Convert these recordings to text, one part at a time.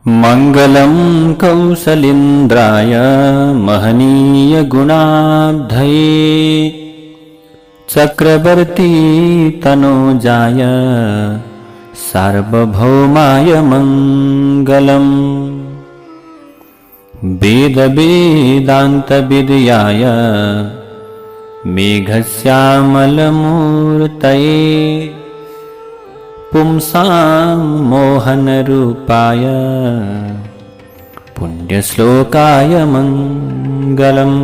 मङ्गलं कौसलेन्द्राय महनीय गुणाब्धये चक्रवर्ती तनोजाय सार्वभौमाय मङ्गलम्। वेद वेदान्त विद्याय मेघश्यामलमूर्तये पुंसां मोहनरूपाय पुण्यश्लोकाय मङ्गलम्।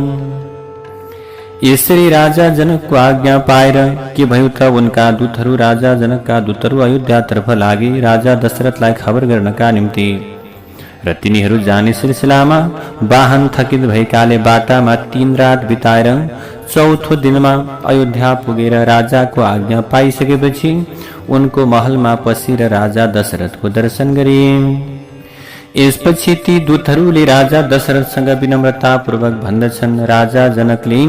ये श्री राजा जनक को आज्ञा पाएर के भयो त उनका दूतहरू राजा जनकका दूतहरू अयोध्यातर्फ लागे राजा दशरथलाई खबर गर्नका निम्ति। र तिनीहरू जाने सिलसिलामा वाहन थकित भएकाले बाटामा 3 रात बिताएर चौथो दिनमा अयोध्या पुगेर राजाको आज्ञा पाइसकेपछि उनको महलमा पसेर राजा दशरथको दर्शन गरे। यसपछि ती दूतहरूले राजा दशरथसँग विनम्रतापूर्वक भन्दछन्, राजा जनकले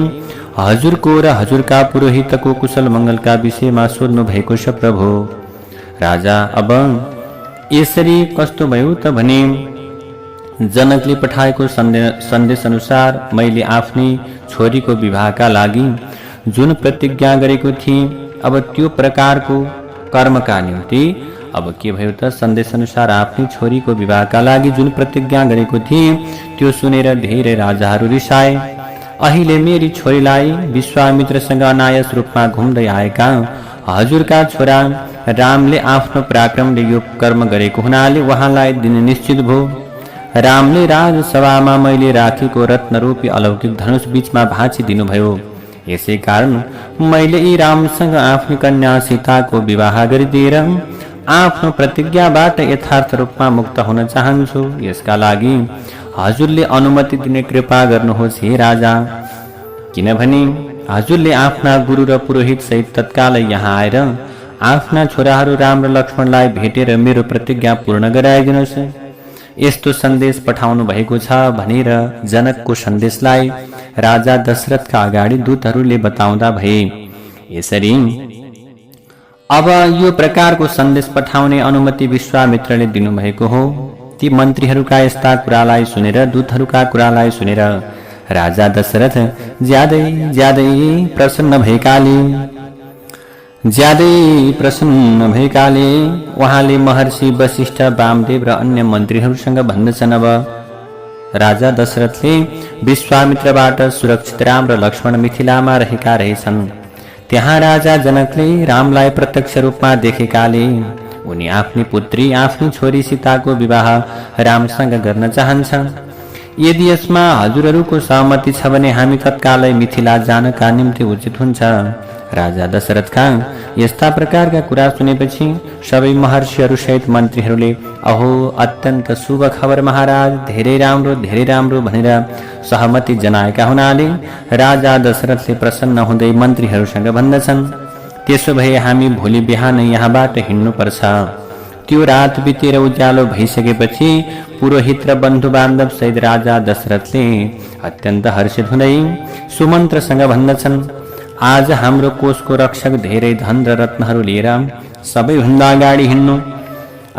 हजुरको र हजुरका पुरोहितको कुशल मङ्गलका विषयमा सोध्नु भएको छ प्रभु। राजा अब यसरी कस्तो भयो त भने जनकले पठाएको सन्देश अनुसार मैले आफ्नी छोरीको विवाहका लागि जुन प्रतिज्ञा गरेको थिएँ अब त्यो प्रकारको कर्मका निम्ति अब के भयो त सन्देश अनुसार आफ्नी छोरीको विवाहका लागि जुन प्रतिज्ञा गरेको थिएँ त्यो सुनेर धेरै राजाहरू रिसाए। अहिले मेरी छोरीलाई विश्वामित्रसँग अनायस रूपमा घुम्दै आएका हजुरका छोरा रामले आफ्नो पराक्रमले यो कर्म गरेको हुनाले उहाँलाई दिन निश्चित भयो। रामले राजसभामा मैले राखेको रत्नरूपी अलौकिक धनुष बीचमा भाँची दिनुभयो। यसै कारण मैले यी रामसँग आफ्नो कन्या सीताको विवाह गरिदिएर आफ्नो प्रतिज्ञाबाट यथार्थ रूपमा मुक्त हुन चाहन्छु। यसका लागि हजुरले अनुमति दिने कृपा गर्नुहोस् हे राजा। किनभने हजुरले आफ्ना गुरु र पुरोहित सहित तत्कालै यहाँ आएर आफ्ना छोराहरू राम र लक्ष्मणलाई भेटेर मेरो प्रतिज्ञा पूर्ण गराइदिनुहोस्। यस्तो सन्देश पठाउनु भएको छ भनेर जनकको सन्देशलाई राजा दशरथका अगाडि दूतहरूले बताउँदा भए। यसरी अब यो प्रकारको सन्देश पठाउने अनुमति विश्वामित्रले दिनुभएको हो। ती मन्त्रीहरूका यस्ता कुरालाई सुनेर दूतहरूका कुरालाई सुनेर राजा दशरथ ज्यादै प्रसन्न भएकाले उहाँले महर्षि वशिष्ठ वामदेव र अन्य मन्त्रीहरूसँग भन्दछन्। अब राजा दशरथले विश्वामित्रबाट सुरक्षित राम र लक्ष्मण मिथिलामा रहेका रहेछन्। त्यहाँ राजा जनकले रामलाई प्रत्यक्ष रूपमा देखेकाले उनी आफ्नी पुत्री आफ्नी छोरी सीताको विवाह रामसँग गर्न चाहन्छन्। यदि यसमा हजुरहरूको सहमति छ भने हामी तत्कालै मिथिला जानका निम्ति उचित हुन्छ। राजा दशरथका यस्ता प्रकारका कुरा सुनेपछि सबै महर्षिहरू सहित मन्त्रीहरूले अहो अत्यन्त शुभ खबर महाराज, धेरै राम्रो भनेर सहमति जनाएका हुनाले राजा दशरथले प्रसन्न हुँदै मन्त्रीहरूसँग भन्दछन्, त्यसो भए हामी भोलि बिहान यहाँबाट हिँड्नुपर्छ। त्यो रात बितेर उज्यालो भइसकेपछि पुरोहित र बन्धु बान्धव सहित राजा दशरथले अत्यन्त हर्षित हुँदै सुमन्त्रसँग भन्दछन्, आज हाम्रो कोषको रक्षक धेरै धन र रत्नहरू लिएर सबैभन्दा अगाडि हिँड्नु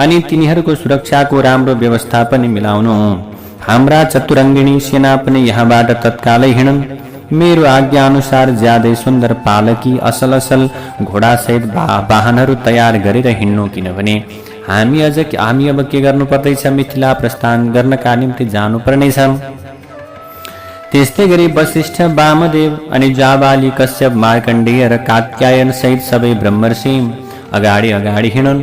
अनि तिनीहरूको सुरक्षाको राम्रो व्यवस्था पनि मिलाउनु। हाम्रा चतुरङ्गिणी सेना पनि यहाँबाट तत्कालै हिँडन्। मेरो आज्ञा अनुसार ज्यादै सुन्दर पालकी असल घोडा सहित वाहनहरू तयार गरेर हिँड्नु। किनभने हामी अब के गर्नु पर्दैछ, मिथिला प्रस्थान गर्नका निम्ति जानु पर्नेछ। त्यस्तै गरी वशिष्ठ वामदेव अनि जाबाली कश्यप मार्कण्डेय र कात्यायन सहित सबै ब्रह्मर्षि अगाडि हिँडुन्।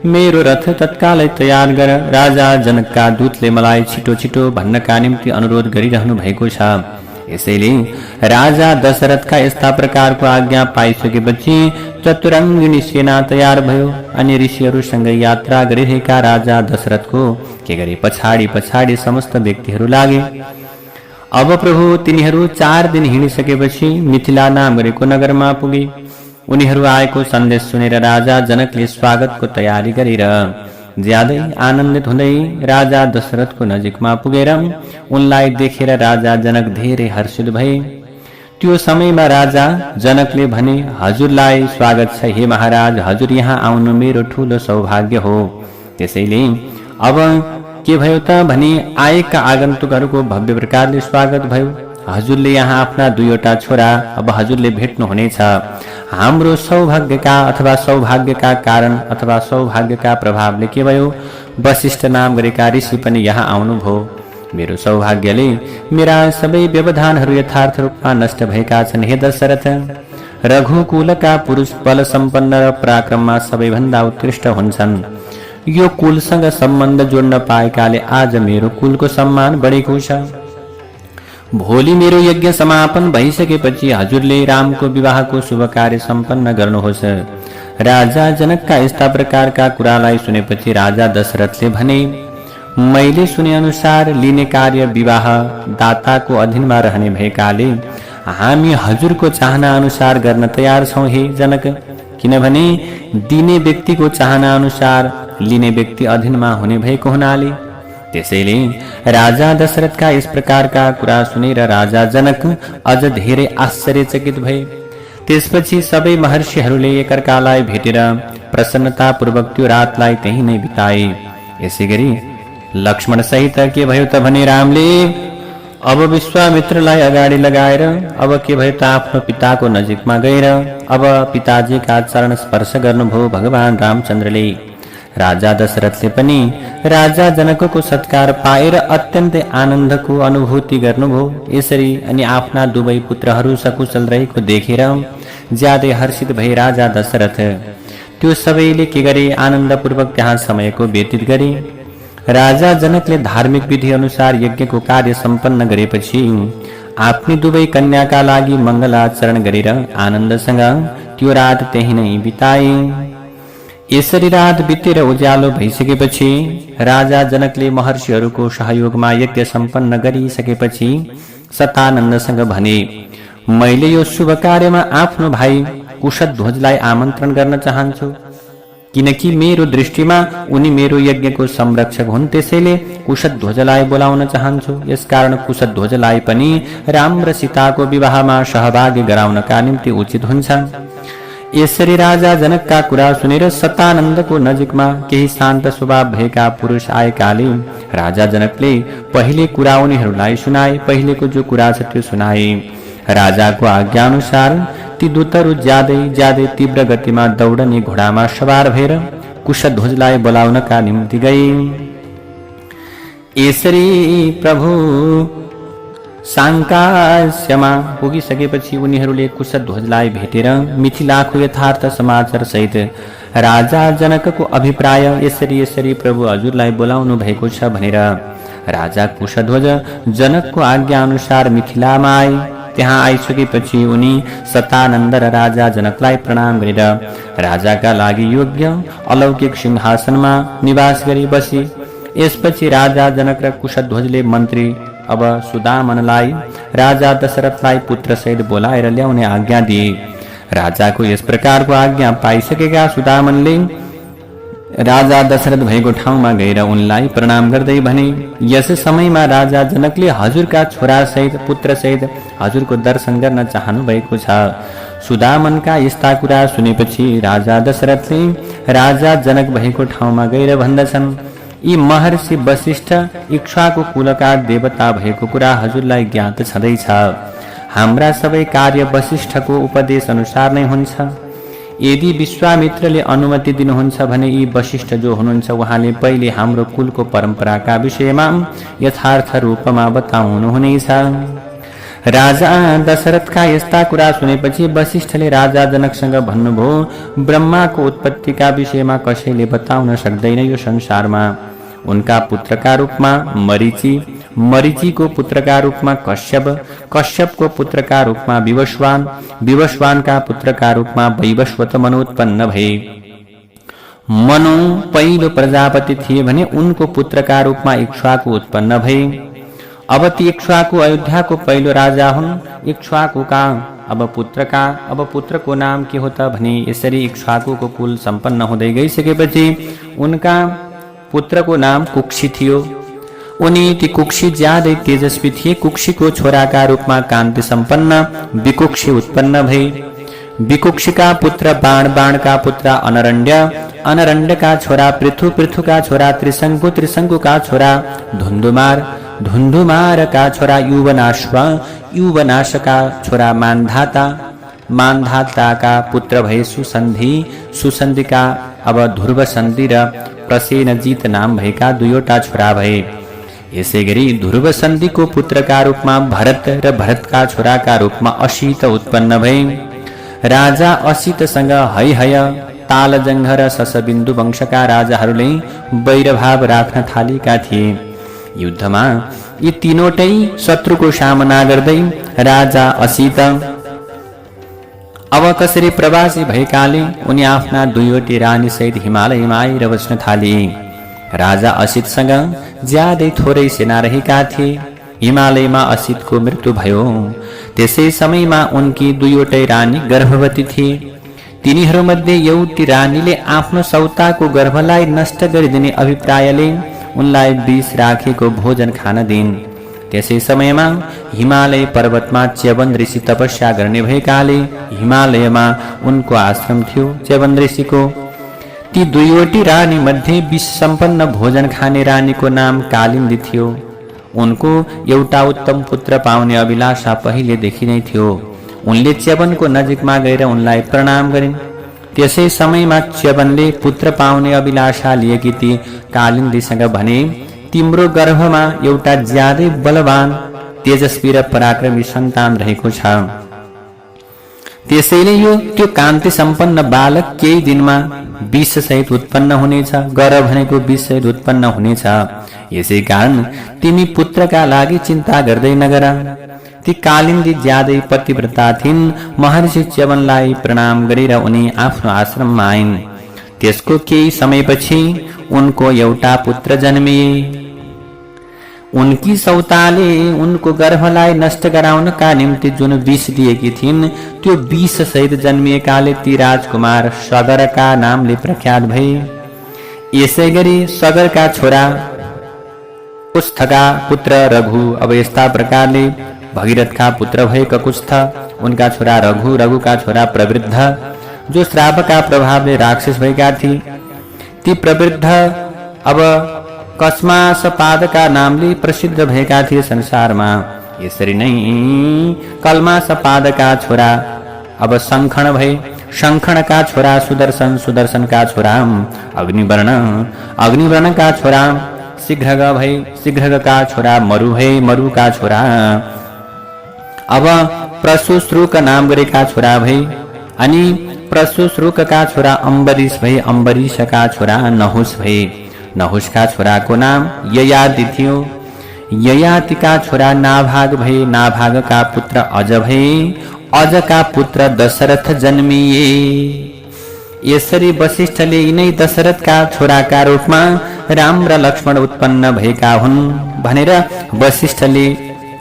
मेरो रथ तत्कालै तयार गर। राजा जनकका दूतले मलाई छिटो भन्नका निम्ति अनुरोध गरिरहनु भएको छ। यसैले राजा दशरथका यस्ता प्रकारको आज्ञा पाइसकेपछि चतुरङ्गिनी सेना तयार भयो अनि ऋषिहरूसँग यात्रा गरिरहेका राजा दशरथको के गरे पछाडि समस्त व्यक्तिहरू लागे। अब प्रभु तिनीहरू 4 दिन हिँडिसकेपछि मिथिला नाम गरेको नगरमा पुगे। उनीहरू आएको सन्देश सुनेर राजा जनकले स्वागतको तयारी गरेर ज्यादै आनन्दित हुँदै राजा दशरथको नजिकमा पुगेर उनलाई देखेर राजा जनक धेरै हर्षित भए। त्यो समयमा राजा जनकले भने, हजुरलाई स्वागत छ हे महाराज, हजुर यहाँ आउनु मेरो ठूलो सौभाग्य हो। त्यसैले अब के भयो त भनी आएका आगन्तुकहरूको भव्य प्रकारले स्वागत भयो। हजुरले यहाँ आफ्ना दुईवटा छोरा अब हजुरले भेट्नुहुनेछ। हाम्रो सौभाग्यका अथवा सौभाग्यका कारण अथवा सौभाग्यका प्रभावले के भयो, वशिष्ठ नाम गरेका ऋषि पनि यहाँ आउनुभयो। मेरो सौभाग्यले मेरा सबै व्यवधानहरू यथार्थ रूपमा नष्ट भएका छन्। हे दशरथ, रघुकुलका पुरुष बल सम्पन्न र पराक्रममा सबैभन्दा उत्कृष्ट हुन्छन्। यो कुलसँग सम्बन्ध जोड्न पाएकाले आज मेरो कुलको सम्मान बढेको छ। भोलि मेरो यज्ञ समापन भइसकेपछि हजुरले रामको विवाहको शुभ कार्य सम्पन्न गर्नुहोस्। राजा जनकका यस्ता प्रकारका कुरालाई सुनेपछि राजा दशरथले भने, मैले सुने अनुसार लिने कार्य विवाह दाताको अधीनमा रहने भएकाले हामी हजुरको चाहना अनुसार गर्न तयार छौं। हे जनक, किनभने दिने व्यक्तिको चाहना अनुसार लिने व्यक्ति अधीनमा हुने भएको हुनाले। त्यसैले राजा दशरथका यस प्रकारका कुरा सुनेर राजा जनक अझ धेरै आश्चर्यचकित भए। त्यसपछि सबै महर्षिहरूले एकअर्कालाई भेटेर प्रसन्नतापूर्वक त्यो रातलाई त्यही नै बिताए। यसैगरी लक्ष्मण सहित के भयो त भने रामले अब विश्वामित्रलाई अगाडि लगाएर अब के भयो त आफ्नो पिताको नजिकमा गएर अब पिताजीका चरण स्पर्श गर्नुभयो भगवान रामचन्द्रले। राजा दशरथले पनि राजा जनकको सत्कार पाएर अत्यन्तै आनन्दको अनुभूति गर्नुभयो। यसरी अनि आफ्ना दुवै पुत्रहरू सकुशल रहेको देखेर ज्यादै हर्षित भए राजा दशरथ। त्यो सबैले के गरे, आनन्दपूर्वक त्यहाँ समयको व्यतीत गरे। राजा जनकले धार्मिक विधि अनुसार यज्ञको कार्य सम्पन्न गरेपछि आफ्नी दुवै कन्याका लागि मङ्गलाचरण गरेर आनन्दसँग त्यो रात त्यही नै बिताए। यसरी रात बितेर उज्यालो भइसकेपछि राजा जनकले महर्षिहरूको सहयोगमा यज्ञ सम्पन्न गरिसकेपछि सतानन्दसँग भने, मैले यो शुभ कार्यमा आफ्नो भाइ कुशध्वजलाई आमन्त्रण गर्न चाहन्छु, किनकि मेरो दृष्टिमा उनी मेरो यज्ञको संरक्षक हुन्। त्यसैले कुशध्वजलाई बोलाउन चाहन्छु। यसकारण कुशध्वजलाई पनि राम र सीताको विवाहमा सहभागी गराउनका निम्ति उचित हुन्छ। यसरी राजा जनकका कुरा सुनेर सतानन्दको नजिकमा केही शान्त स्वभाव भएका पुरुष आएकाले राजा जनकले पहिले कुरा उनीहरूलाई सुनाए। पहिलेको जो कुरा छ त्यो सुनाए। राजाको आज्ञा अनुसार ती दूतहरू ज्यादै तीव्र गतिमा दौडने घोडामा सवार भएर कुशध्वजलाई बोलाउनका निम्ति गए। यसरी प्रभु सांकास्यमा पुगिसकेपछि उनीहरूले कुशध्वजलाई भेटेर मिथिलाको यथार्थ समाचार सहित राजा जनकको अभिप्राय यसरी प्रभु हजुरलाई बोलाउनु भएको छ भनेर राजा कुशध्वज जनकको आज्ञा अनुसार मिथिलामा आए। त्यहाँ आइसकेपछि उनी सतानन्द र राजा जनकलाई प्रणाम गरेर राजाका लागि योग्य अलौकिक सिंहासनमा निवास गरी बसी। यसपछि राजा जनक र कुशध्वजले मन्त्री अब सुदामनलाई राजा दशरथलाई पुत्र सहित बोलाएर ल्याउने आज्ञा दिए। राजाको यस प्रकारको आज्ञा पाइसकेका सुदामनले राजा दशरथ भएको ठाउँमा गएर उनलाई प्रणाम गर्दै भने, यस समयमा राजा जनकले हजुरका छोरा सहित पुत्र सहित हजुरको दर्शन गर्न चाहनु भएको छ। सुदामनका यस्ता कुरा सुनेपछि राजा दशरथले राजा जनक भएको ठाउँमा गएर भन्दछन्, यी महर्षि वशिष्ठ इक्ष्वाको कुलका देवता भएको कुरा हजुरलाई ज्ञात छँदैछ। हाम्रा सबै कार्य वशिष्ठको उपदेश अनुसार नै हुन्छ। यदि विश्वामित्रले अनुमति दिनुहुन्छ भने यी वशिष्ठ जो हुनुहुन्छ उहाँले पहिले हाम्रो कुलको परम्पराका विषयमा यथार्थ रूपमा बताउनुहुनेछ। राजा दशरथका यस्ता कुरा सुनेपछि वशिष्ठले राजा जनकसँग भन्नुभयो, ब्रह्माको उत्पत्तिका विषयमा कसैले बताउन सक्दैन यो संसारमा। उनका पुत्रका रूपमा मरीचि, मरीचिको पुत्रका रूपमा कश्यप, कश्यपको पुत्रका रूपमा विवस्वान, विवस्वानका पुत्रका रूपमा वैवस्वत मनु उत्पन्न भए। मनु पहिलो प्रजापति थिए भने उनको पुत्रका रूपमा इक्ष्वाकु उत्पन्न भए। अब ती इक्ष्वाकु अयोध्याको पहिलो राजा हुन्। इक्ष्वाकुका अब पुत्रको नाम के हो त भने यसरी इक्ष्वाकुको कुल सम्पन्न हुँदै गइसकेपछि उनका पुत्रको नाम कुक्षी थियो। उनी ती कुक्षी ज्यादै तेजस्वी थिए। कुक्षीको छोराका रूपमा कान्ति सम्पन्न विकुक्षी उत्पन्न भए। विकुक्षी का पुत्र बाण, बाण का पुत्र अनरण्य, अनरण्य का छोरा पृथु, पृथु का छोरा त्रिशंकु, त्रिशंकु का छोरा धुंधुमार, धुंधुमार का छोरा युवनाश्व, युवनाश का छोरा मानधाता, मानधाता का पुत्र भए सुसन्धि, सुसन्धि का अब ध्रुव सन्धि र प्रसेनजित नाम भएका दुईवटा छोरा भए। यसै गरी ध्रुव सन्धिको पुत्रका रूपमा भरत र भरतका छोराका रूपमा असित उत्पन्न भए। राजा असितसँग हैहय, तालजङ्घ र ससबिन्दु वंशका राजाहरूले वैरभाव राख्न थालेका थिए। युद्धमा यी तीनवटै शत्रुको सामना गर्दै राजा असित अब कसरी प्रवासी भएकाले उनी आफ्ना दुईवटी रानी सहित हिमालयमा आएर बस्न थाले। राजा असितसँग ज्यादै थोरै सेना रहेका थिए। हिमालयमा असितको मृत्यु भयो। त्यसै समयमा उनकी दुईवटै रानी गर्भवती थिए। तिनीहरूमध्ये एउटी रानीले आफ्नो सौताको गर्भलाई नष्ट गरिदिने अभिप्रायले उनलाई विष राखेको भोजन खान दिइन्। त्यसै समयमा हिमालय पर्वतमा च्यवन ऋषि तपस्या गर्ने भएकाले हिमालयमा उनको आश्रम थियो च्यवन ऋषिको। ती दुईवटी रानी मध्ये विष सम्पन्न भोजन खाने रानीको नाम कालिन्दी थियो। उनको एउटा उत्तम पुत्र पाउने अभिलाषा पहिलेदेखि नै थियो। उनले च्यवनको नजिकमा गएर उनलाई प्रणाम गरिन्। त्यसै समयमा च्यवनले पुत्र पाउने अभिलाषा लिएकी ती कालिन्दीसँग भने, तिम्रो गर्भमा एउटा ज्यादै बलवान, तेजस्वी र पराक्रमी सन्तान रहेको छ। त्यसैले यो त्यो कान्ति सम्पन्न बालक केही दिनमा विष सहित उत्पन्न हुनेछ। गर भनेको विष सहित उत्पन्न हुनेछ। यसै कारण तिमी पुत्रका लागि चिन्ता गर्दै नगर। ती कालिन्दी ज्यादै पतिव्रता थिइन्। महर्षि च्यवनलाई प्रणाम गरेर उनी आफ्नो आश्रममा आइन्। त्यसको केही समयपछि उनको एउटा पुत्र जन्मिए। उनकी सौताले उनको गर्भलाई नष्ट गराउनका निम्ति जुन विष दिएकी थिइन्, त्यो विष सहित जन्मिएकाले ती राजकुमार सगरका नामले प्रख्यात भए। यसै गरी सगरका छोरा कुस्थका पुत्र रघु अब यस्ता प्रकारले भगीरथका पुत्र भए ककुस्थ, उनका छोरा रघु, रघुका छोरा प्रवृद्ध, जो श्रापका प्रभावले राक्षस भएका थिए। ती प्रवृद्ध अब कस्मासपादका नामले प्रसिद्ध भएका थिए संसारमा। यसरी नै कल्मासपादका छोरा अब शङ्खण भए। शङ्खणका छोरा सुदर्शन, सुदर्शनका छोरा अग्निवर्ण, अग्निवर्णका छोरा शीघ्रग भए। शीघ्रगका छोरा मरु भए। मरुका छोरा अब प्रसुश्रुक नाम गरेका छोरा भए। अनि प्रसुश्रुकका छोरा अम्बरीश भए। अम्बरीशका छोरा नहुस भए। नहुसका छोराको नाम ययाति थियो। ययातिका छोरा नाभाग भए। नाभागका पुत्र अज भए। अजका पुत्र दशरथ जन्मिए। यसरी वशिष्ठले यिनै दशरथका छोराका रूपमा राम र लक्ष्मण उत्पन्न भएका हुन् भनेर वशिष्ठले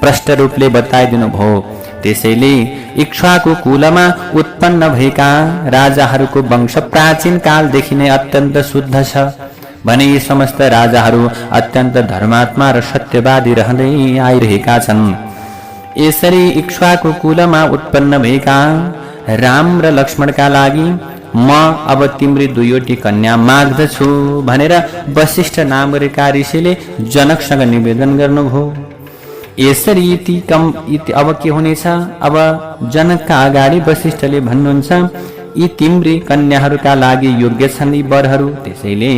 प्रष्ट रूपले बताइदिनु भयो। त्यसैले इक्ष्वाकु कुलमा उत्पन्न भएका राजाहरूको वंश प्राचीन कालदेखि नै अत्यन्त शुद्ध छ भने यी समस्त राजाहरू अत्यन्त धर्मात्मा र सत्यवादी रहँदै आइरहेका छन्। यसरी इक्ष्वाकु कुलमा उत्पन्न भएका राम र लक्ष्मणका लागि म अब तिम्री दुईवटी कन्या माग्दछु भनेर वशिष्ठ नाम गरेका ऋषिले जनकसँग निवेदन गर्नुभयो। यसरी अब के हुनेछ? अब जनकका अगाडि वशिष्ठले भन्नुहुन्छ, यी तिम्री कन्याहरूका लागि योग्य छन् यी वरहरू। त्यसैले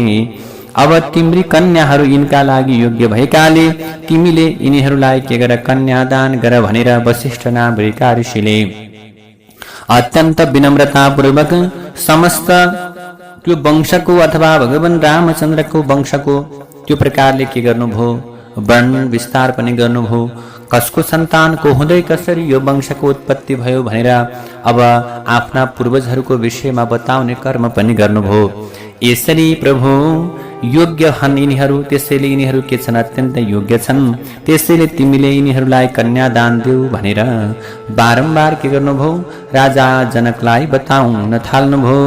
अब तिम्री कन्याहरू यिनका लागि योग्य भएकाले तिमीले यिनीहरूलाई के गर, कन्यादान गर भनेर वशिष्ठ नाम गरेका ऋषिले अत्यन्त विनम्रतापूर्वक समस्त त्यो वंशको अथवा भगवान रामचन्द्रको वंशको त्यो प्रकारले के गर्नुभयो, वर्णन विस्तार पनि गर्नुभयो। कसको सन्तानको हुँदै कसरी यो वंशको उत्पत्ति भयो भनेर अब आफ्ना पूर्वजहरूको विषयमा बताउने कर्म पनि गर्नुभयो। यसरी प्रभु योग्य हन् यिनीहरू, त्यसैले यिनीहरू के छन्, अत्यन्त योग्य छन्। त्यसैले तिमीले यिनीहरूलाई कन्यादान देऊ भनेर बारम्बार के गर्नुभयो, राजा जनकलाई बताउन थाल्नुभयो।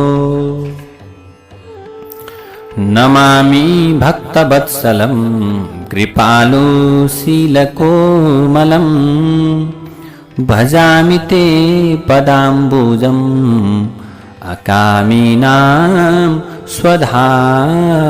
नमामि भक्तवत्सलं कृपालु शीलकोमलं भजामि ते पदाम्बुजम् अकामिनां स्वधामदम्।